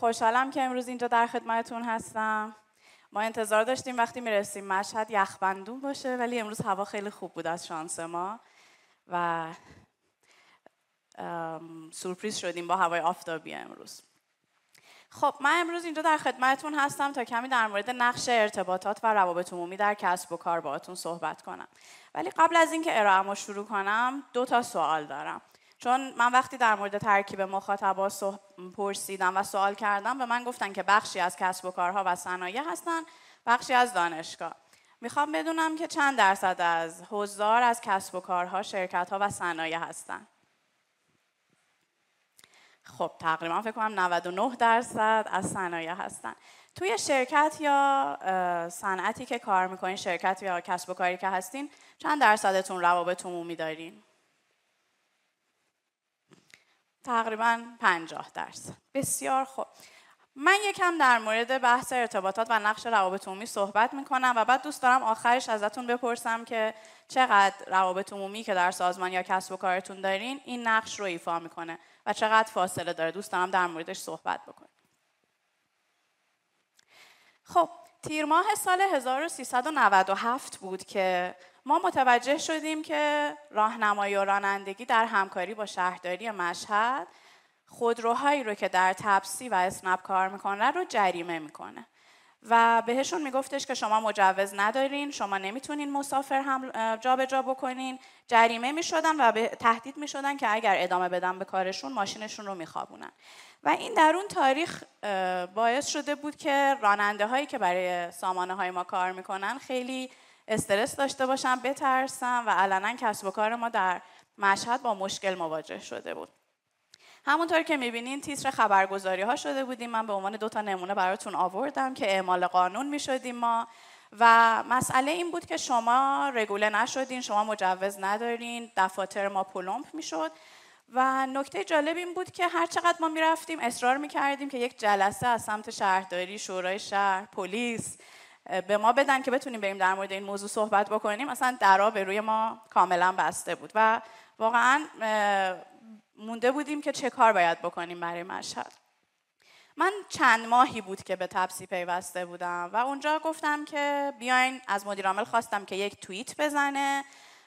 خوشحالم که امروز اینجا در خدمتتون هستم. ما انتظار داشتیم وقتی میرسیم مشهد یخبندون باشه، ولی امروز هوا خیلی خوب بود از شانس ما و سورپریز شدیم با هوای آفتابی امروز. خب من امروز اینجا در خدمتتون هستم تا کمی در مورد نقش ارتباطات و روابط عمومی در کسب و کار باهاتون صحبت کنم. ولی قبل از اینکه ارائه‌مو شروع کنم 2 سوال دارم. چون من وقتی در مورد ترکیب مخاطبا پرسیدم و سوال کردم به من گفتن که بخشی از کسب و کارها و صنایع هستن، بخشی از دانشگاه. میخوام بدونم که چند درصد از حضار از کسب و کارها، شرکت‌ها و صنایع هستن. خب تقریبا فکر کنم 99% از صنایع هستن. توی شرکت یا صنعتی که کار میکنین، شرکت یا کسب و کاری که هستین، چند درصدتون روابط عمومی دارین؟ تقریبا 50%. بسیار خوب. من یکم در مورد بحث ارتباطات و نقش روابط عمومی صحبت میکنم و بعد دوست دارم آخرش ازتون بپرسم که چقدر روابط عمومی که در سازمان یا کسب و کارتون دارین این نقش رو ایفا میکنه و چقدر فاصله داره. دوست دارم در موردش صحبت بکنم. خب تیر ماه سال 1397 بود که ما متوجه شدیم که راهنمایی و رانندگی در همکاری با شهرداری مشهد خودروهایی رو که در تپسی و اسنپ کار میکنه رو جریمه میکنه و بهشون میگفتش که شما مجوز ندارین، شما نمیتونین مسافر هم جابجا بکنین، جریمه میشدن و به تهدید میشدن که اگر ادامه بدن به کارشون ماشینشون رو میخوابونن. و این در اون تاریخ باعث شده بود که راننده هایی که برای سامانه های ما کار میکنن خیلی استرس داشته باشن، بترسن و علنا کسب و کار ما در مشهد با مشکل مواجه شده بود. همونطور که میبینین تیتر خبرگزاری ها شده بودیم. من به عنوان 2 نمونه براتون آوردم که اعمال قانون میشدیم ما و مسئله این بود که شما رگوله نشدین، شما مجوز ندارین، دفاتر ما پلمپ میشد. و نکته جالب این بود که هر چقدر ما میرفتیم اصرار میکردیم که یک جلسه از سمت شهرداری، شورای شهر، پلیس به ما بدن که بتونیم بریم در مورد این موضوع صحبت بکنیم. اصلا درا به روی ما کاملا بسته بود و واقعا مونده بودیم که چه کار باید بکنیم برای مشهد. من چند ماهی بود که به تپسی پیوسته بودم و اونجا گفتم که بیاین، از مدیر عامل خواستم که یک توییت بزنه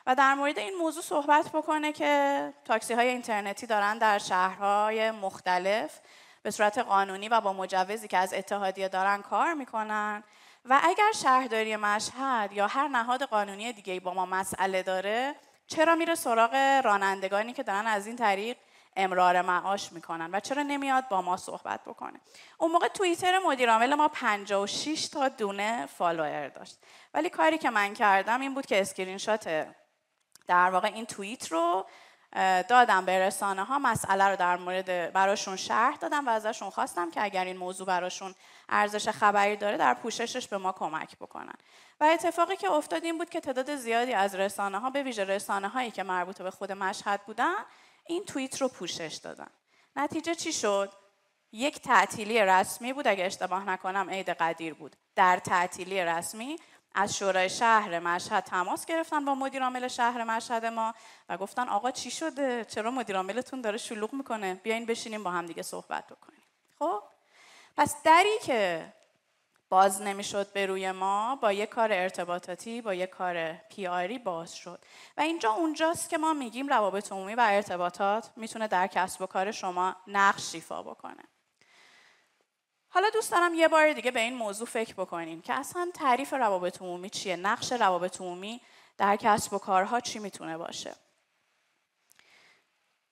و در مورد این موضوع صحبت بکنه که تاکسی های اینترنتی دارن در شهرهای مختلف به صورت قانونی و با مجوزی که از اتحادیه دارن کار میکنن و اگر شهرداری مشهد یا هر نهاد قانونی دیگه‌ای با ما مسئله داره چرا میره سراغ رانندگانی که دارن از این طریق امرار معاش میکنن و چرا نمیاد با ما صحبت بکنه. اون موقع توییتر مدیر عامل ما 56 تا دونه فالوور داشت، ولی کاری که من کردم این بود که اسکرین شات در واقع این توییت رو دادم به رسانه ها، مسئله رو در مورد براشون شرح دادم و ازشون خواستم که اگر این موضوع براشون ارزش خبری داره در پوششش به ما کمک بکنن. و اتفاقی که افتاد این بود که تعداد زیادی از رسانه ها، به ویژه رسانه هایی که مربوط به خود مشهد بودن، این توییت رو پوشش دادن. نتیجه چی شد؟ یک تعطیلی رسمی بود، اگه اشتباه نکنم عید قدیر بود. در تعطیلی رسمی از شورای شهر مشهد تماس گرفتن با مدیر عامل شهر مشهد ما و گفتن آقا چی شده؟ چرا مدیر عاملتون داره شلوغ میکنه؟ بیاین بشینیم با هم دیگه صحبت بکنیم. خب پس دری که باز نمیشد به روی ما با یک کار ارتباطاتی، با یک کار پیاری باز شد و اینجا اونجاست که ما میگیم روابط عمومی و ارتباطات میتونه در کسب و کار شما نقش ایفا بکنه. حالا دوست دارم یه بار دیگه به این موضوع فکر بکنین که اصلا تعریف روابط عمومی چیه؟ نقش روابط عمومی در کسب و کارها چی میتونه باشه؟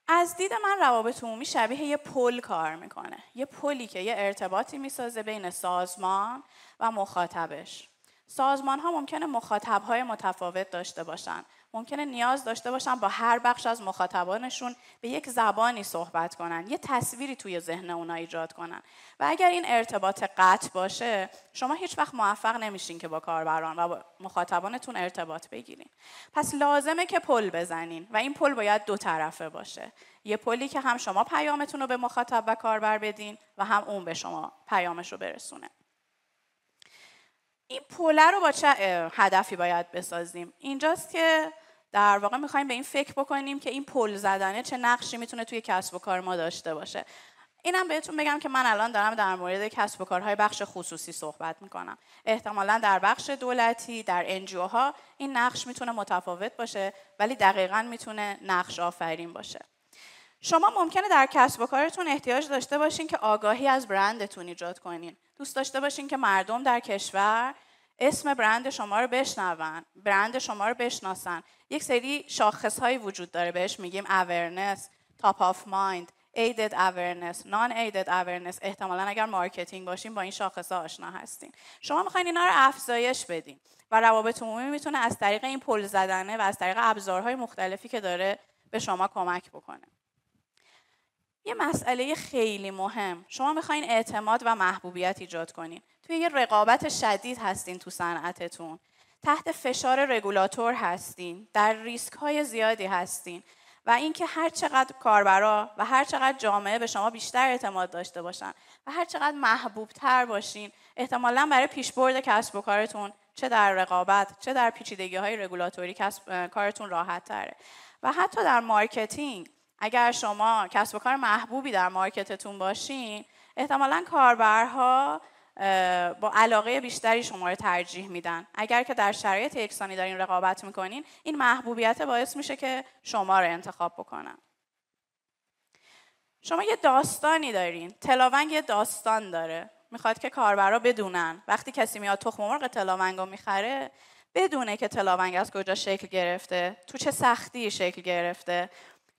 از دید من روابط عمومی شبیه یه پل کار میکنه. یه پلی که یه ارتباطی میسازه بین سازمان و مخاطبش. سازمان ها ممکنه مخاطب های متفاوت داشته باشن. ممکنه نیاز داشته باشن با هر بخش از مخاطبانشون به یک زبانی صحبت کنن، یه تصویری توی ذهن اونا ایجاد کنن. و اگر این ارتباط قطع باشه، شما هیچ وقت موفق نمیشین که با کاربران و با مخاطبانتون ارتباط بگیرین. پس لازمه که پل بزنین و این پل باید 2 طرفه باشه. یه پلی که هم شما پیامتون رو به مخاطب و کاربر بدین و هم اون به شما پیامش رو برسونه. این پله رو با چه هدفی باید بسازیم؟ اینجاست که در واقع میخوایم به این فکر بکنیم که این پل زدنه چه نقشی میتونه توی کسب و کار ما داشته باشه. اینم بهتون بگم که من الان دارم در مورد کسب و کارهای بخش خصوصی صحبت میکنم. احتمالاً در بخش دولتی، در NGO ها این نقش میتونه متفاوت باشه، ولی دقیقاً میتونه نقش آفرین باشه. شما ممکنه در کسب و کارتون احتیاج داشته باشین که آگاهی از برندتون ایجاد کنین. دوست داشته باشین که مردم در کشور اسم برند شما رو بشنون، برند شما رو بشناسن. یک سری شاخصهایی وجود داره، بهش میگیم awareness، top of mind، aided awareness، non aided awareness. احتمالاً اگر مارکتینگ باشین با این شاخصها آشنا هستین. شما میخواین اینا رو افزایش بدین و روابط عمومی میتونه از طریق این پل زدنه و از طریق ابزارهای مختلفی که داره به شما کمک بکنه. یه مسئله خیلی مهم، شما میخواین اعتماد و محبوبیت ایجاد کنین. توی یه رقابت شدید هستین تو صنعتتون، تحت فشار رگولاتور هستین، در ریسک های زیادی هستین و اینکه هر چقدر کاربرا و هر چقدر جامعه به شما بیشتر اعتماد داشته باشن و هر چقدر محبوب تر باشین، احتمالاً برای پیشبرد کسب و کارتون چه در رقابت چه در پیچیدگی های رگولاتوری کارتون راحت تره. و حتی در مارکتینگ، اگر شما کسب و کار محبوبی در مارکتتون باشین، احتمالاً کاربرها با علاقه بیشتری شما رو ترجیح میدن. اگر که در شرایط یکسانی دارین رقابت میکنین، این محبوبیت باعث میشه که شما رو انتخاب بکنن. شما یه داستانی دارین، تلاونگ یه داستان داره، میخواد که کاربرا بدونن وقتی کسی میاد تخم مرغ تلاونگو میخره، بدونه که تلاونگ از کجا شکل گرفته، تو چه سختی شکل گرفته،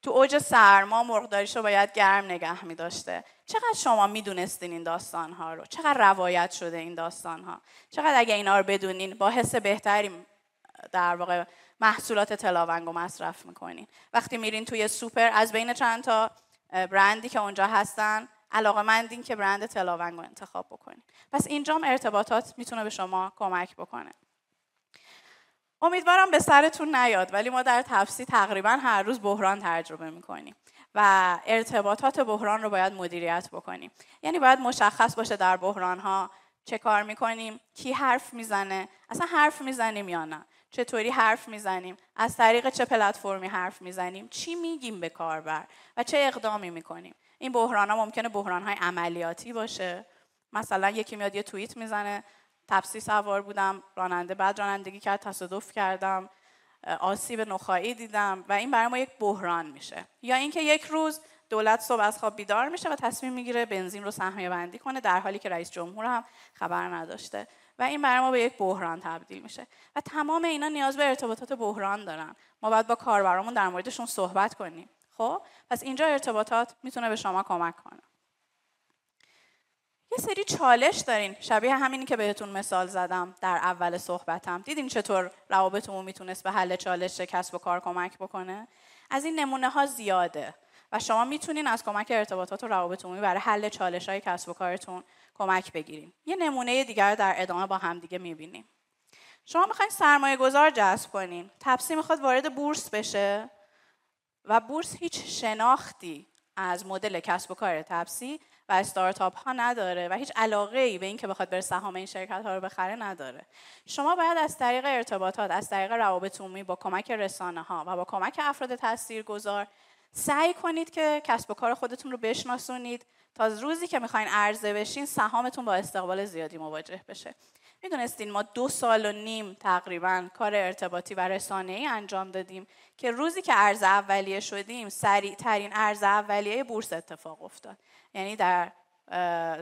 تو اوج سرما مرغداریشو باید گرم نگه می‌داشته. چقدر شما میدونستین این داستان‌ها رو؟ چقدر روایت شده این داستان‌ها؟ چقدر اگه اینا رو بدونین با حس بهتری در واقع محصولات تلاونگو مصرف میکنین؟ وقتی میرین توی سوپر، از بین چند تا برندی که اونجا هستن علاقه‌مندین که برند تلاونگو انتخاب بکنین. پس اینجام ارتباطات میتونه به شما کمک بکنه. امیدوارم به سرتون نیاد، ولی ما در تفسیر تقریبا هر روز بحران تجربه میکنیم و ارتباطات بحران رو باید مدیریت بکنیم. یعنی باید مشخص باشه در بحران ها چه کار میکنیم، کی حرف میزنه، اصلا حرف میزنیم یا نه، چطوری حرف میزنیم، از طریق چه پلتفرمی حرف میزنیم، چی میگیم به کاربر و چه اقدامی میکنیم. این بحران ها ممکنه بحران های عملیاتی باشه، مثلا یکی میاد یه توییت میزنه تپسی سوار بودم، راننده بعد رانندگی کرد، تصادف کردم، آسیب نخاعی دیدم و این برای ما یک بحران میشه. یا اینکه یک روز دولت صبح از خواب بیدار میشه و تصمیم میگیره بنزین رو سهمیه بندی کنه در حالی که رئیس جمهور هم خبر نداشته و این برای ما به یک بحران تبدیل میشه. و تمام اینا نیاز به ارتباطات بحران دارن. ما باید با کاربرامون در موردشون صحبت کنیم. خب پس اینجا ارتباطات میتونه به شما کمک کنه. یه سری چالش دارین، شبیه همینی که بهتون مثال زدم در اول صحبتم. دیدین چطور روابطمون میتونست به حل چالش کسب و کار کمک بکنه؟ از این نمونه ها زیاده و شما میتونین از کمک ارتباطات و روابط عمومی برای حل چالش های کسب و کارتون کمک بگیرین. یه نمونه دیگر در ادامه با هم دیگه میبینیم. شما میخواین سرمایه گذار جذب کنین. تپسی میخواد وارد بورس بشه و بورس هیچ شناختی از مدل کسب و کار تپسی و استارتاپ ها نداره و هیچ علاقه‌ای به این که بخواد بره سهام این شرکت ها رو بخره نداره. شما باید از طریق ارتباطات، از طریق روابط عمومی، با کمک رسانه ها و با کمک افراد تاثیرگذار سعی کنید که کسب و کار خودتون رو بشناسونید تا روزی که میخواین عرضه بشین سهامتون با استقبال زیادی مواجه بشه. میدونستین ما 2.5 سال تقریبا کار ارتباطی و رسانه‌ای انجام دادیم که روزی که عرضه اولیه شدیم سریع ترین عرضه اولیه بورس اتفاق افتاد. یعنی در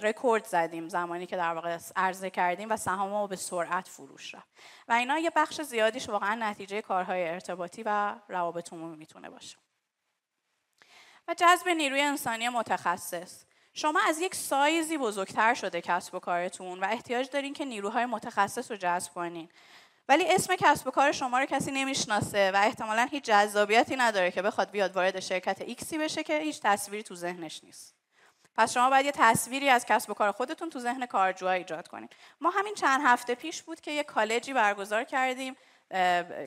رکورد زدیم زمانی که در واقع عرضه کردیم و سهام ما به سرعت فروش رفت. و اینا یه بخش زیادیش واقعا نتیجه کارهای ارتباطی و روابط عمومی میتونه باشه. و جذب نیروی انسانی متخصص. شما از یک سایزی بزرگتر شده کسب و کارتون و احتیاج دارین که نیروهای متخصص رو جذب کنین. ولی اسم کسب و کار شما رو کسی نمیشناسه و احتمالاً هیچ جذابیتی نداره که بخواد بیاد وارد شرکت ایکسی بشه که هیچ تصویری تو ذهنش نیست. پس شما باید یه تصویری از کسب و کار خودتون تو ذهن کارجوها ایجاد کنین. ما همین چند هفته پیش بود که یک کالجی برگزار کردیم،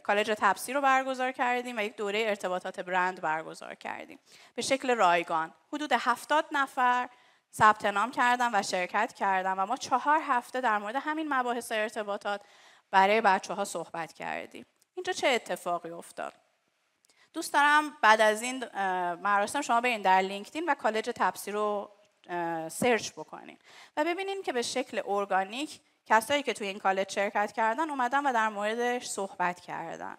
کالج تپسی رو برگزار کردیم و یک دوره ارتباطات برند برگزار کردیم به شکل رایگان. حدود 70 نفر ثبت نام کردن و شرکت کردن و ما 4 هفته در مورد همین مباحث ارتباطات برای بچه‌ها صحبت کردیم. اینجا چه اتفاقی افتاد؟ دوست دارم بعد از این مراسم شما برین در لینکدین و کالج تپسی رو سرچ بکنین و ببینین که به شکل ارگانیک کسایی که توی این کالج شرکت کردن اومدن و در موردش صحبت کردن.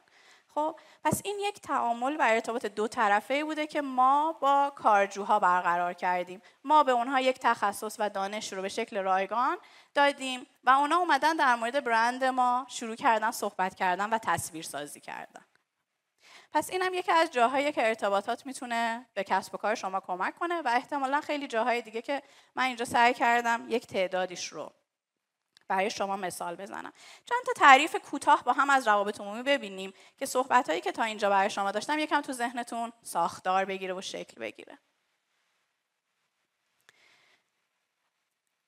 خب پس این یک تعامل و ارتباط دو طرفه‌ای بوده که ما با کارجوها برقرار کردیم. ما به اونها یک تخصص و دانش رو به شکل رایگان دادیم و اونا اومدن در مورد برند ما شروع کردن صحبت کردن و تصویر سازی کردن. پس اینم یکی از جاهایی که ارتباطات میتونه به کسب و کار شما کمک کنه و احتمالاً خیلی جاهای دیگه که من اینجا سعی کردم یک تعدادیش رو برای شما مثال بزنم. چند تا تعریف کوتاه با هم از روابط عمومی ببینیم که صحبتایی که تا اینجا برای شما داشتم یکم تو ذهنتون ساختار بگیره و شکل بگیره.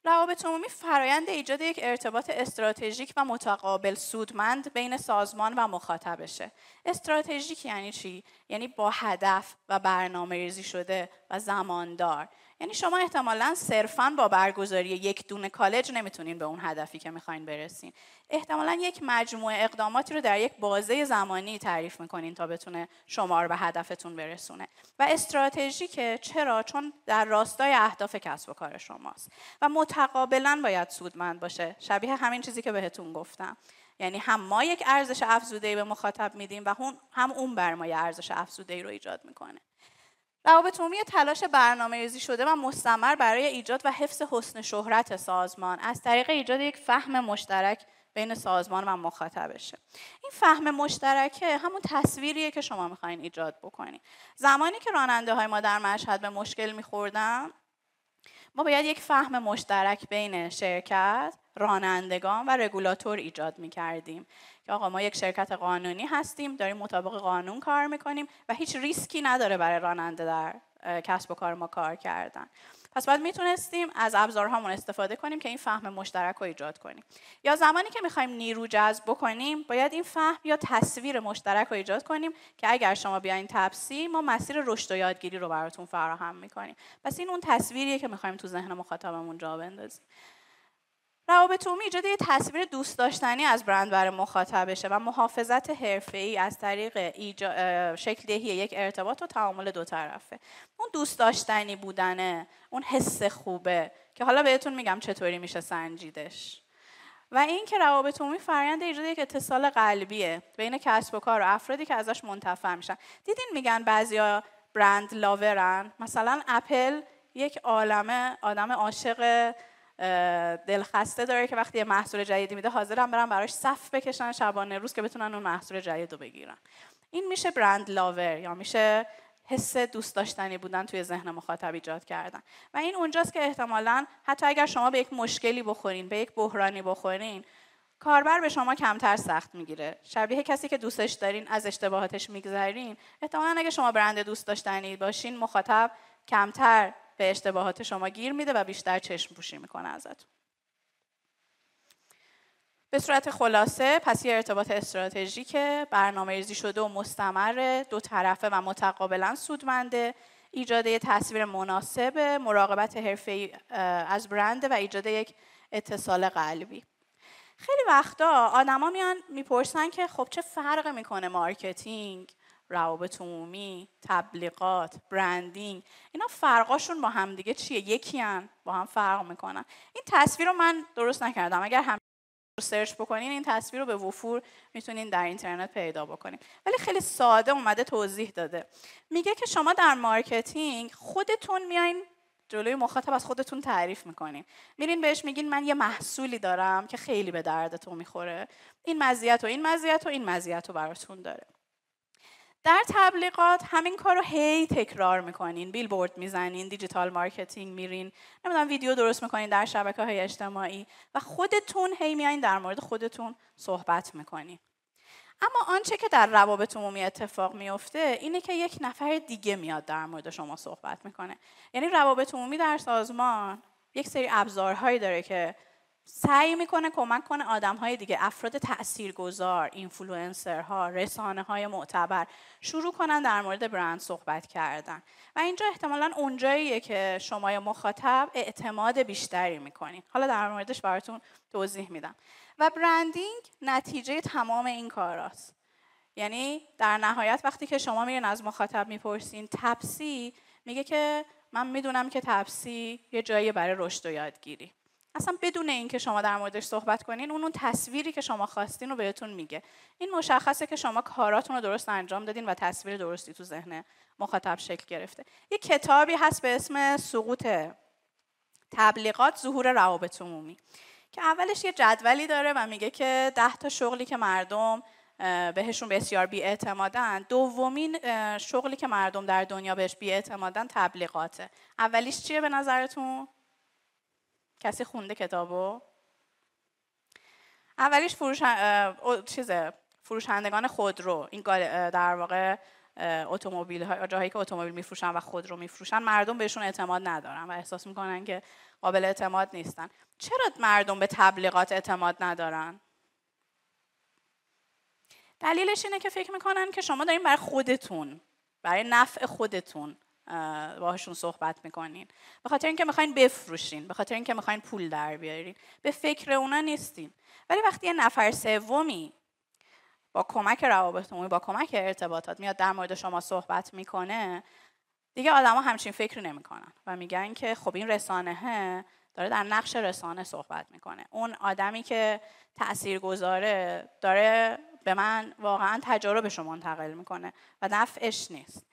روابط عمومی فرایند ایجاد یک ارتباط استراتژیک و متقابل سودمند بین سازمان و مخاطبشه. استراتژیک یعنی چی؟ یعنی با هدف و برنامه‌ریزی شده و زماندار. یعنی شما احتمالاً صرفاً با برگزاری یک دونه کالج نمیتونین به اون هدفی که میخواین برسین. احتمالاً یک مجموعه اقداماتی رو در یک بازه زمانی تعریف میکنین تا بتونه شما رو به هدفتون برسونه. و استراتژیکه چرا؟ چون در راستای اهداف کسب و کار شماست و متقابلاً باید سودمند باشه. شبیه همین چیزی که بهتون گفتم. یعنی هم ما یک ارزش افزوده‌ای به مخاطب میدیم و هم اون بر ما یک ارزش افزوده‌ای رو ایجاد میکنه. روابط عمومی تلاش برنامه‌ریزی شده و مستمر برای ایجاد و حفظ حسن شهرت سازمان از طریق ایجاد یک فهم مشترک بین سازمان و مخاطبشه. این فهم مشترکه همون تصویریه که شما میخواین ایجاد بکنین. زمانی که راننده‌های ما در مشهد به مشکل میخوردن، ما باید یک فهم مشترک بین شرکت، رانندگان و رگولاتور ایجاد می‌کردیم که آقا ما یک شرکت قانونی هستیم، داریم مطابق قانون کار می‌کنیم و هیچ ریسکی نداره برای راننده در کسب و کار ما کار کردن. پس باید میتونستیم از ابزارهامون استفاده کنیم که این فهم مشترک رو ایجاد کنیم. یا زمانی که میخوایم نیرو جذب بکنیم، باید این فهم یا تصویر مشترک رو ایجاد کنیم که اگر شما بیاین تپسی، ما مسیر رشد و یادگیری رو براتون فراهم میکنیم. پس این اون تصویریه که میخوایم تو ذهن مخاطبمون جا بندازیم. روابط عمومی ایجاد یه تصویر دوست داشتنی از برند برای مخاطبشه و محافظت حرفه‌ای از طریق شکل دهی یک ارتباط و تعامل دو طرفه. اون دوست داشتنی بودنه، اون حس خوبه که حالا بهتون میگم چطوری میشه سنجیدش. و این که روابط عمومی فرآیند ایجاد یک اتصال قلبیه بین کسب و کار و افرادی که ازش منتفع میشن. دیدین میگن بعضیا برند لاورن، مثلا اپل یک عالمه آدم عاشق دلخسته داره که وقتی یه محصول جدیدی میده حاضرن برن براش صف بکشن شبانه روز که بتونن اون محصول جدید رو بگیرن. این میشه برند لاور یا میشه حس دوست داشتنی بودن توی ذهن مخاطب ایجاد کردن. و این اونجاست که احتمالاً حتی اگر شما به یک مشکلی بخورین، به یک بحرانی بخورین، کاربر به شما کمتر سخت میگیره. شبیه کسی که دوستش دارین از اشتباهاتش میگذرین، احتمالاً اگه شما برند دوست داشتنی باشین، مخاطب کمتر به اشتباهات شما گیر میده و بیشتر چشم پوشی میکنه ازتون. به صورت خلاصه پس یه ارتباط استراتژیک برنامه‌ریزی شده و مستمر، دو طرفه و متقابلا سودمنده، ایجاد یک تصویر مناسب، مراقبت حرفه‌ای از برند و ایجاد یک اتصال قلبی. خیلی وقتا آدما میان میپرسن که خب چه فرق میکنه مارکتینگ، روابط عمومی، تبلیغات، برندینگ، اینا فرقاشون با هم دیگه چیه؟ یکی ان با هم فرق میکنن. این تصویر رو من درست نکردم. اگر هم سرچ بکنین این تصویر رو به وفور میتونین در اینترنت پیدا بکنین. ولی خیلی ساده اومده توضیح داده. میگه که شما در مارکتینگ خودتون میاین جلوی مخاطب از خودتون تعریف میکنین. میرین بهش میگین من یه محصولی دارم که خیلی به دردتون میخوره. این مزیت و این مزیت و این مزیت رو براتون داره. در تبلیغات همین کار رو هی تکرار میکنین، بیلبورد میزنین، دیجیتال مارکتینگ میرین، نمیدونم ویدیو درست میکنین در شبکه‌های اجتماعی و خودتون هی میایین در مورد خودتون صحبت میکنین. اما آنچه که در روابط عمومی اتفاق میفته اینه که یک نفر دیگه میاد در مورد شما صحبت میکنه. یعنی روابط عمومی در سازمان یک سری ابزارهایی داره که سعی میکنه کمک کنه آدم‌های دیگه، افراد تاثیرگذار، اینفلوئنسرها، رسانه‌های معتبر شروع کنن در مورد برند صحبت کردن. و اینجا احتمالاً اونجاییه که شما یا مخاطب اعتماد بیشتری میکنین. حالا در موردش براتون توضیح میدم. و برندینگ نتیجه تمام این کاراست. یعنی در نهایت وقتی که شما میرین از مخاطب میپرسین تپسی، میگه که من میدونم که تپسی یه جایی برای رشد و یادگیری. اصلا بدون اینکه شما در موردش صحبت کنین، اون تصویری که شما خواستین رو بهتون میگه. این مشخصه که شما کاراتون رو درست انجام دادین و تصویر درستی تو ذهن مخاطب شکل گرفته. یه کتابی هست به اسم سقوط تبلیغات، ظهور روابط عمومی، که اولش یه جدولی داره و میگه که 10 تا شغلی که مردم بهشون بسیار بی‌اعتمادن. دومین شغلی که مردم در دنیا بهش بی‌اعتمادن تبلیغاته. اولیش چیه به نظرتون؟ کسی خونده کتابو؟ اولیش فروشندگان خودرو. این در واقع اتومبیل ها، جاهایی که اتومبیل میفروشن و خودرو میفروشن، مردم بهشون اعتماد ندارن و احساس میکنن که قابل اعتماد نیستن. چرا مردم به تبلیغات اعتماد ندارن؟ دلیلش اینه که فکر میکنن که شما دارین برای خودتون، برای نفع خودتون باهاشون صحبت میکنین، به خاطر اینکه میخواین بفروشین، به خاطر اینکه میخواین پول در بیارین، به فکر اونا نیستین. ولی وقتی یه نفر سومی با کمک روابط عمومی، با کمک ارتباطات میاد در مورد شما صحبت میکنه، دیگه آدما همچین فکری نمیکنن و میگن که خب این رسانه داره در نقش رسانه صحبت میکنه. اون آدمی که تاثیرگذاره داره به من واقعا تجاربشو منتقل میکنه و نفعش نیست.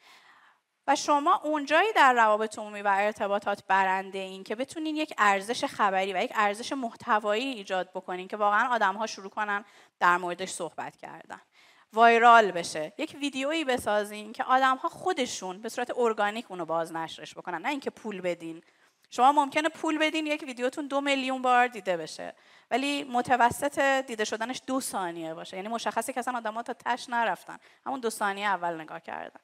و شما اونجایی در روابط عمومی و ارتباطات برنده این که بتونین یک ارزش خبری و یک ارزش محتوایی ایجاد بکنین که واقعا آدم‌ها شروع کنن در موردش صحبت کردن، وایرال بشه. یک ویدیویی بسازین که آدم‌ها خودشون به صورت ارگانیک اونو بازنشرش بکنن، نه اینکه پول بدین. شما ممکنه پول بدین یک ویدیوتون 2 میلیون بار دیده بشه، ولی متوسط دیده شدنش 2 ثانیه باشه. یعنی مشخصه که اصلا آدم‌ها تا تش نرفتن، همون 2 ثانیه اول نگاه کردن.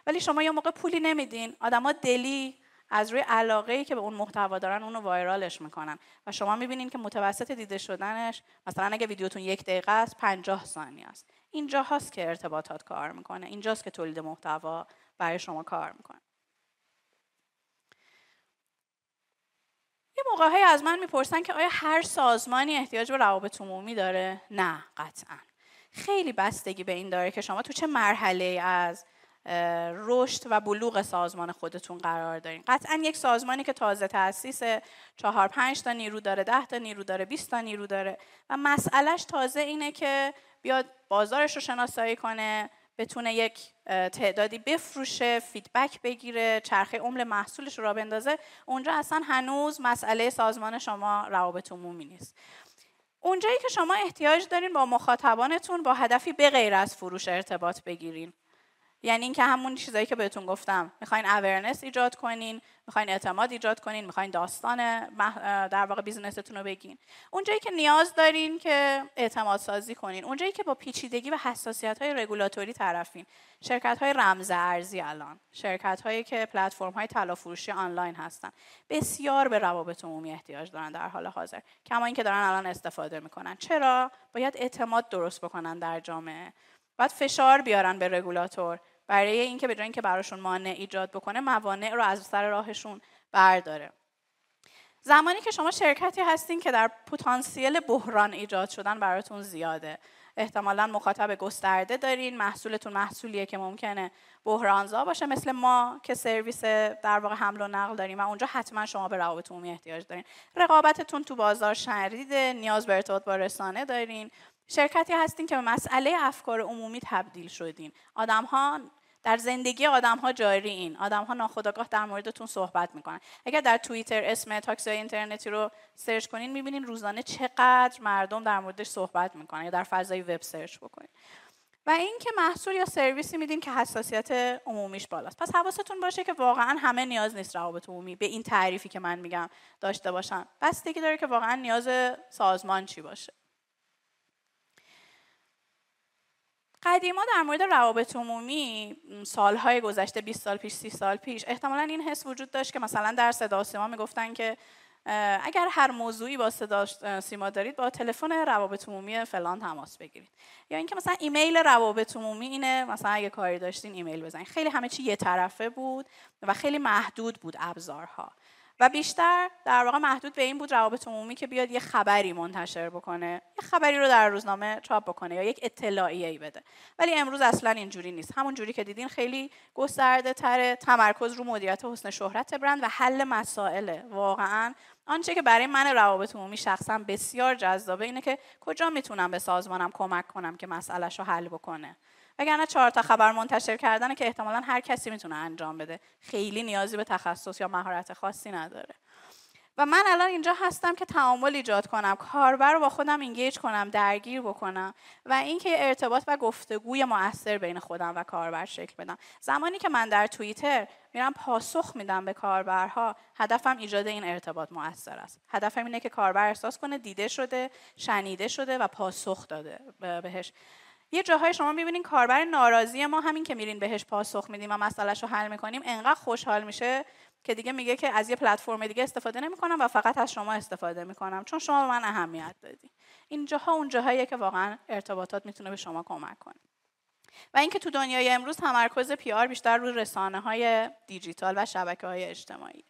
ولی شما یه موقع پولی نمیدین، آدما دلی از روی علاقه‌ای که به اون محتوا دارن اونو وایرالش میکنن و شما میبینین که متوسط دیده شدنش مثلا اگه ویدیوتون 1 دقیقه است 50 ثانیه است. اینجا هست که ارتباطات کار میکنه، اینجاست که تولید محتوا برای شما کار میکنه. یه موقع‌هایی از من میپرسن که آیا هر سازمانی احتیاج به روابط عمومی داره؟ نه، قطعاً. خیلی بستگی به این داره که شما تو چه مرحله‌ای از رشد و بلوغ سازمان خودتون قرار دارین. قطعاً یک سازمانی که تازه تأسیس 4-5 تا نیرو داره، 10 تا نیرو داره، 20 تا نیرو داره و مسئلهش تازه اینه که بیاد بازارش رو شناسایی کنه، بتونه یک تعدادی بفروشه، فیدبک بگیره، چرخه عمر محصولش رو راه بندازه، اونجا اصلا هنوز مسئله سازمان شما روابط عمومی نیست. اونجایی که شما احتیاج دارین با مخاطبانتون با هدفی به غیر از فروش ارتباط بگیرین. یعنی اینکه همون چیزایی که بهتون گفتم، میخواین اورنس ایجاد کنین، میخواین اعتماد ایجاد کنین، میخواین داستان در واقع بیزنستون رو بگین. اونجایی که نیاز دارین که اعتماد سازی کنین، اونجایی که با پیچیدگی و حساسیت‌های رگولاتوری طرفین. شرکت‌های رمز ارزی الان، شرکت‌هایی که پلتفرم‌های طلافروشی آنلاین هستن، بسیار به روابط عمومی احتیاج دارن در حال حاضر. کما اینکه دارن الان استفاده میکنن. چرا؟ باید اعتماد درست بکنن در جامعه. باید فشار بیارن به رگولاتور برای اینکه به جای اینکه براشون مانع ایجاد بکنه، موانع رو از سر راهشون برداره. زمانی که شما شرکتی هستین که در پتانسیل بحران ایجاد شدن براتون زیاده، احتمالاً مخاطب گسترده دارین، محصولتون محصولیه که ممکنه بحرانزا باشه، مثل ما که سرویس در واقع حمل و نقل داریم و اونجا حتما شما به روابط عمومی احتیاج دارین. رقابتتون تو بازار شدیده، نیاز به ارتباط با رسانه دارین. شرکتی هستین که به مسئله افکار عمومی تبدیل شدین. آدم‌ها در زندگی آدم‌ها جاری این. آدم‌ها ناخودآگاه در موردتون صحبت میکنن. اگر در توییتر اسم تاکسی‌های اینترنتی رو سرچ کنین می‌بینین روزانه چقدر مردم در موردش صحبت میکنن، یا در فضای وب سرچ بکنین. و این که محصول یا سرویسی میدین که حساسیت عمومیش بالاست. پس حواستون باشه که واقعا همه نیاز نیست روابط عمومی به این تعریفی که من میگم داشته باشن. بستگی داره که واقعا نیاز سازمان چی باشه. قدیما در مورد روابط عمومی سالهای گذشته، 20 سال پیش، 30 سال پیش، احتمالاً این حس وجود داشت که مثلا در صدا و سیما میگفتن که اگر هر موضوعی با صدا سیما دارید با تلفن روابط عمومی فلان تماس بگیرید، یا اینکه مثلا ایمیل روابط عمومی اینه، مثلا اگه کاری داشتین ایمیل بزنید. خیلی همه چی یه طرفه بود و خیلی محدود بود ابزارها و بیشتر در واقع محدود به این بود روابط عمومی که بیاد یه خبری منتشر بکنه، یه خبری رو در روزنامه چاپ بکنه یا یک اطلاعیه‌ای بده. ولی امروز اصلا اینجوری نیست. همون جوری که دیدین خیلی گسترده تره، تمرکز رو مدیریت حسن شهرت برند و حل مسائله. واقعا آنچه که برای من روابط عمومی شخصا بسیار جذابه اینه که کجا میتونم به سازمانم کمک کنم که مسئله‌شو حل بکنه. وگرنه 4 تا خبر منتشر کردنه که احتمالاً هر کسی میتونه انجام بده، خیلی نیازی به تخصص یا مهارت خاصی نداره. و من الان اینجا هستم که تعامل ایجاد کنم، کاربر رو با خودم اینگیج کنم، درگیر بکنم و اینکه ارتباط و گفتگوی مؤثر بین خودم و کاربر شکل بدم. زمانی که من در توییتر میرم پاسخ میدم به کاربرها، هدفم ایجاد این ارتباط مؤثر است. هدفم اینه که کاربر احساس کنه دیده شده، شنیده شده و پاسخ داده بهش. یه جاهای شما میبینین کاربر ناراضی ما همین که میرین بهش پاسخ میدیم و مسئله‌شو حل میکنیم انقدر خوشحال میشه که دیگه میگه که از یه پلتفرم دیگه استفاده نمیکنم و فقط از شما استفاده میکنم چون شما به من اهمیت دادی. این جاها اون جاهاییه که واقعا ارتباطات میتونه به شما کمک کنه. و اینکه تو دنیای امروز تمرکز PR بیشتر روی رسانه‌های دیجیتال و شبکه‌های اجتماعی.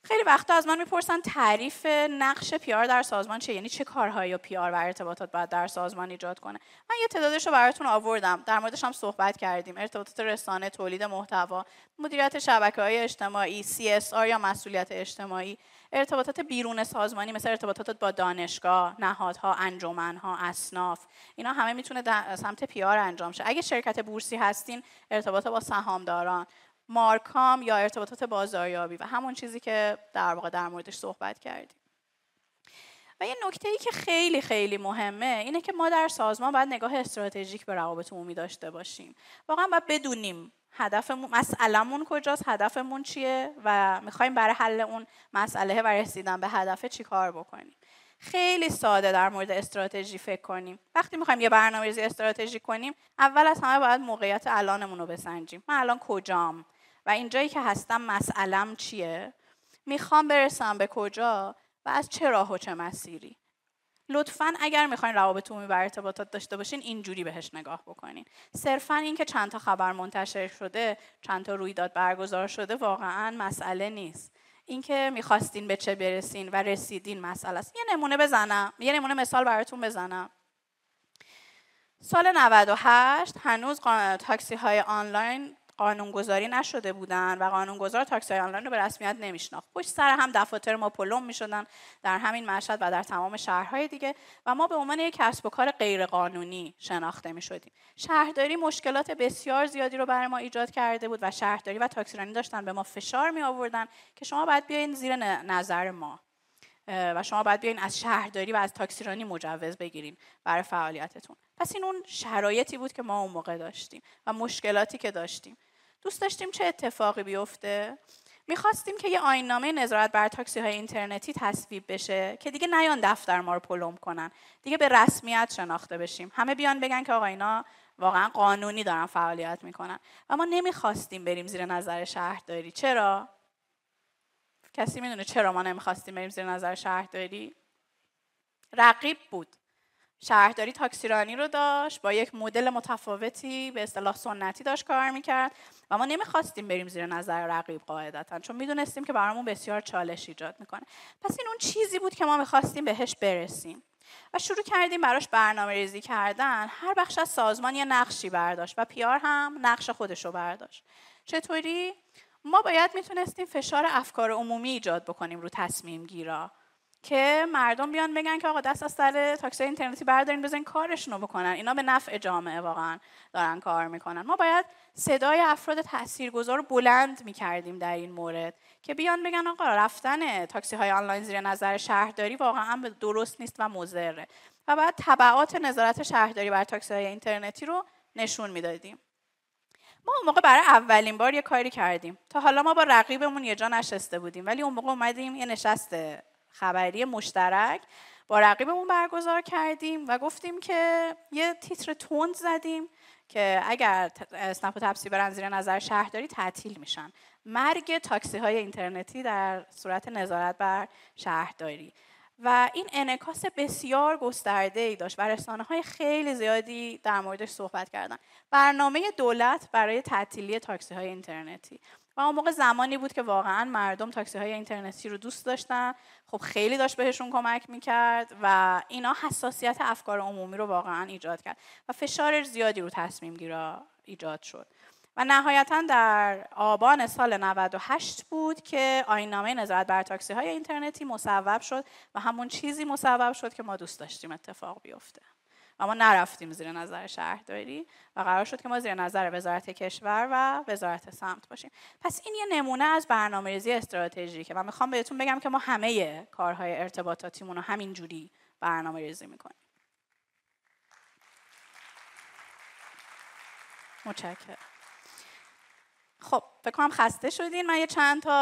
خیلی وقتا از من میپرسن تعریف نقش PR در سازمان چیه؟ یعنی چه کارهایی PR و ارتباطات باید در سازمان ایجاد کنه؟ من یه تعدادش رو براتون آوردم، در موردش هم صحبت کردیم. ارتباطات رسانه، تولید محتوا، مدیریت شبکه‌های اجتماعی، CSR یا مسئولیت اجتماعی، ارتباطات بیرون سازمانی مثل ارتباطات با دانشگاه، نهادها، انجمنها، اصناف. اینا همه میتونه در سمت PR انجام شه. اگه شرکت بورسی هستین، ارتباط با سهامداران، مارکام یا ارتباطات بازاریابی و همون چیزی که در واقع در موردش صحبت کردیم. و یه نکته‌ای که خیلی خیلی مهمه اینه که ما در سازمان باید نگاه استراتژیک به روابط عمومی داشته باشیم. واقعا باید بدونیم هدفمون، مسئله‌مون کجاست، هدفمون چیه و می‌خوایم برای حل اون مسئله و رسیدن به هدف چی کار بکنیم. خیلی ساده در مورد استراتژی فکر کنیم. وقتی می‌خوایم یه برنامه‌ریزی استراتژی کنیم، اول از همه باید موقعیت الانمون رو بسنجیم. من الان کجام؟ و اینجایی که هستم مسئله‌م چیه؟ میخوام برسم به کجا و از چه راه و چه مسیری؟ لطفاً اگر میخواین روابط عمومی و ارتباطات داشته باشین اینجوری بهش نگاه بکنین. صرفاً این که چند تا خبر منتشر شده، چند تا رویداد برگزار شده واقعاً مسئله نیست. این که میخواستین به چه برسین و رسیدین مسئله است. یه نمونه مثال براتون بزنم. سال 98 هنوز تاکسی‌های آنلاین قانونگذاری نشده بودن و قانونگذار تاکسی آنلاین رو به رسمیت نمیشناخت. پشت سر هم دفاتر ما پلم میشدن در همین مشهد و در تمام شهرهای دیگه و ما به عنوان یک کسب و کار غیر قانونی شناخته میشدیم. شهرداری مشکلات بسیار زیادی رو برای ما ایجاد کرده بود و شهرداری و تاکسیرانی داشتن به ما فشار می آوردن که شما باید بیاین زیر نظر ما و شما باید بیاین از شهرداری و از تاکسیرانی مجوز بگیرین برای فعالیتتون. پس این اون شرایطی بود که ما اون موقع داشتیم و مشکلاتی که داشتیم. دوست داشتیم چه اتفاقی بیفته؟ می‌خواستیم که یه آیین‌نامه نظارت بر تاکسی‌های اینترنتی تصویب بشه که دیگه نیان دفتر ما رو پلم کنن. دیگه به رسمیت شناخته بشیم. همه بیان بگن که آقا اینا واقعا قانونی دارن فعالیت میکنن. و ما نمی‌خواستیم بریم زیر نظر شهرداری. چرا؟ کسی میدونه چرا ما نمی‌خواستیم بریم زیر نظر شهرداری؟ رقیب بود. شهرداری تاکسیرانی رو داشت، با یک مدل متفاوتی به اصطلاح سنتی داشت کار میکرد و ما نمیخواستیم بریم زیر نظر رقیب قاعدتاً، چون میدونستیم که برامون بسیار چالش ایجاد میکنه. پس این اون چیزی بود که ما میخواستیم بهش برسیم و شروع کردیم براش برنامه ریزی کردن. هر بخش از سازمان یه نقشی برداشت و PR هم نقش خودش رو برداشت. چطوری؟ ما باید میتونستیم فشار افکار عمومی ایجاد بکنیم رو تصمیم گیرا که مردم بیان بگن که آقا دست از سر تاکسی اینترنتی بردارین بزنین کارشون رو بکنن. اینا به نفع جامعه واقعا دارن کار میکنن. ما باید صدای افراد تاثیرگذار رو بلند میکردیم در این مورد که بیان بگن آقا رفتن تاکسی های آنلاین زیر نظر شهرداری واقعا درست نیست و مضره و بعد تبعات نظارت شهرداری بر تاکسی های اینترنتی رو نشون میدادیم. ما اون موقع برای اولین بار یه کاری کردیم. تا حالا ما با رقیبمون یه جا نشسته بودیم، ولی اون موقع اومدیم یه نشست خبری مشترک با رقیبمون برگزار کردیم و گفتیم که یه تیتر تند زدیم که اگر اسنپ و تپسی برن زیر نظر شهرداری تعطیل میشن. مرگ تاکسی های اینترنتی در صورت نظارت بر شهرداری. و این انعکاس بسیار گسترده‌ای داشت و رسانه‌های خیلی زیادی در موردش صحبت کردن. برنامه دولت برای تعطیلی تاکسی‌های اینترنتی و اون موقع زمانی بود که واقعا مردم تاکسی های اینترنتی رو دوست داشتن. خب خیلی داشت بهشون کمک میکرد و اینا حساسیت افکار عمومی رو واقعا ایجاد کرد و فشار زیادی رو تصمیم گیرا ایجاد شد. و نهایتاً در آبان سال 98 بود که آیین‌نامه نظارت بر تاکسی های اینترنتی مصوب شد و همون چیزی مصوب شد که ما دوست داشتیم اتفاق بیفته. و ما نرفتیم زیر نظر شهرداری و قرار شد که ما زیر نظر وزارت کشور و وزارت سمت باشیم. پس این یه نمونه از برنامه‌ریزی استراتژیکه و میخوام بهتون بگم که ما همه کارهای ارتباطاتیمون رو همین جوری برنامه‌ریزی میکنیم. متشکرم. خب فکر کنم خسته شدین. من یه چند تا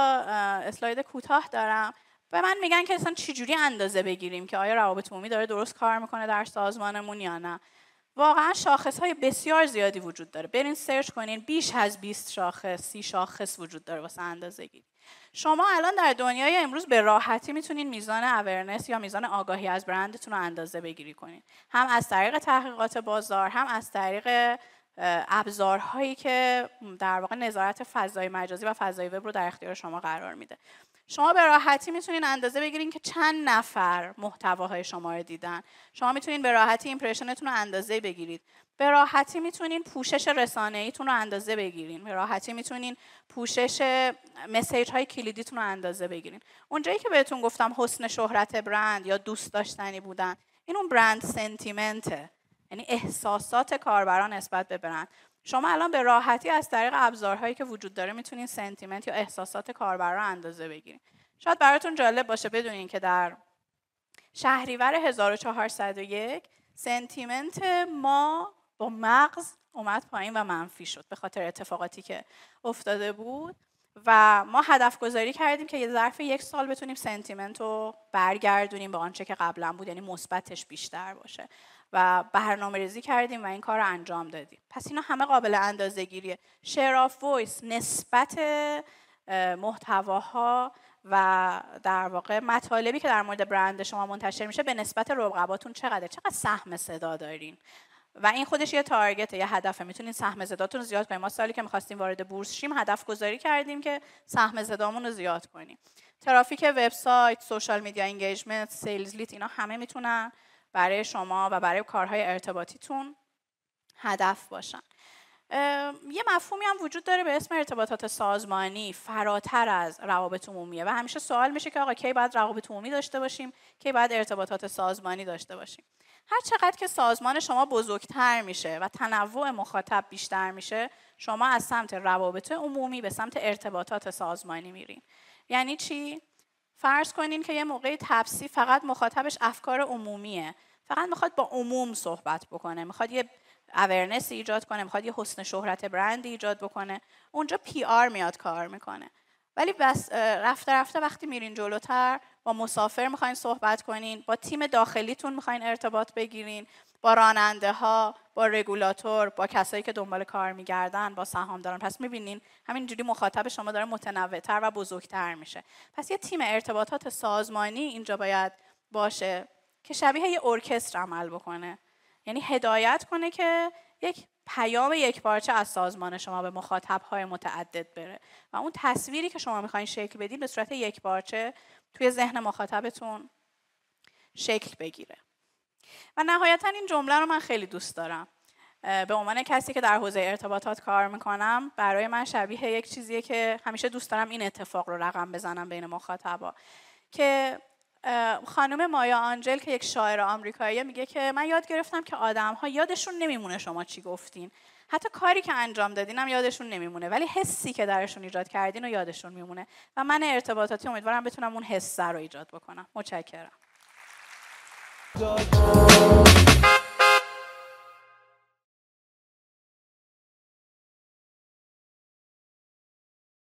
اسلاید کوتاه دارم. به من میگن که اصلا چجوری اندازه بگیریم که آیا روابط عمومی داره درست کار میکنه در سازمانمون یا نه. واقعا شاخص‌های بسیار زیادی وجود داره. برین سرچ کنین، بیش از 20 شاخص 30 شاخص وجود داره واسه اندازه‌گیری. شما الان در دنیای امروز به راحتی میتونین میزان اورنس یا میزان آگاهی از برندتون رو اندازه بگیری کنین. هم از طریق تحقیقات بازار، هم از طریق ابزارهایی که در واقع نظارت فضای مجازی و فضای وب رو در اختیار شما قرار میده. شما به راحتی میتونین اندازه بگیرین که چند نفر محتواهای شما رو دیدن. شما میتونین به راحتی ایمپرشنتون رو اندازه بگیرید. به راحتی میتونین پوشش رسانه‌ایتون رو اندازه بگیرین. به راحتی میتونین پوشش مسیج های کلیدیتون رو اندازه بگیرین. اونجایی که بهتون گفتم حسن شهرت برند یا دوست داشتنی بودن، این اون برند سنتیمنته. یعنی احساسات کاربران نسبت به برند. شما الان به راحتی از طریق ابزارهایی که وجود داره میتونین سنتیمنت یا احساسات کاربر رو اندازه بگیرین. شاید براتون جالب باشه بدونین که در شهریور 1401 سنتیمنت ما با مغز اومد پایین و منفی شد به خاطر اتفاقاتی که افتاده بود و ما هدف گذاری کردیم که یه ظرف 1 سال بتونیم سنتیمنت رو برگردونیم به آنچه که قبلا بود، یعنی مثبتش بیشتر باشه و برنامه‌ریزی کردیم و این کار رو انجام دادیم. پس اینا همه قابل اندازه‌گیریه. شیر آف وایس، نسبت محتواها و در واقع مطالبی که در مورد برند شما منتشر میشه به نسبت رقباتون چقدر سهم صدا دارین. و این خودش یه تارگته، یه هدفه. میتونین سهم صداتون رو زیاد کنین. ما سالی که می‌خواستیم وارد بورس شیم هدف گذاری کردیم که سهم صدامون رو زیاد کنیم. ترافیک وبسایت، سوشال میدیا انگیجمنت، سیلز لیت، اینا همه میتونن برای شما و برای کارهای ارتباطیتون هدف باشن. یه مفهومی هم وجود داره به اسم ارتباطات سازمانی، فراتر از روابط عمومیه و همیشه سوال میشه که آقا کی باید روابط عمومی داشته باشیم، کی باید ارتباطات سازمانی داشته باشیم. هر چقدر که سازمان شما بزرگتر میشه و تنوع مخاطب بیشتر میشه، شما از سمت روابط عمومی به سمت ارتباطات سازمانی میرین. یعنی چی؟ فرض کنین که یه موقعی تپسی فقط مخاطبش افکار عمومیه، فقط میخواد با عموم صحبت بکنه، میخواد یه اورنس ایجاد کنه، میخواد یه حسن شهرت برند ایجاد بکنه، اونجا پی آر میاد کار میکنه. ولی بس رفته رفته وقتی میرین جلوتر، با مسافر میخواین صحبت کنین، با تیم داخلیتون میخواین ارتباط بگیرین، با راننده ها، با رگولاتور، با کسایی که دنبال کار میگردن، با سهامداران. پس میبینین همینجوری مخاطب شما داره متنوع‌تر و بزرگتر میشه. پس یه تیم ارتباطات سازمانی اینجا باید باشه که شبیه یه ارکستر عمل بکنه. یعنی هدایت کنه که یک پیام یکپارچه از سازمان شما به مخاطب‌های متعدد بره و اون تصویری که شما میخواین شکل بدید به صورت یکپارچه توی ذهن مخاطبتون شکل بگیره. و نهایتا این جمله رو من خیلی دوست دارم. به عنوان کسی که در حوزه ارتباطات کار میکنم، برای من شبیه یک چیزیه که همیشه دوست دارم این اتفاق رو رقم بزنم بین مخاطبا. که خانم مایا آنجل که یک شاعر آمریکاییه میگه که من یاد گرفتم که آدم‌ها یادشون نمیمونه شما چی گفتین، حتی کاری که انجام دادین هم یادشون نمیمونه، ولی حسی که درشون ایجاد کردین رو یادشون میمونه. و من ارتباطاتی امیدوارم بتونم اون حس رو ایجاد بکنم. متشکرم.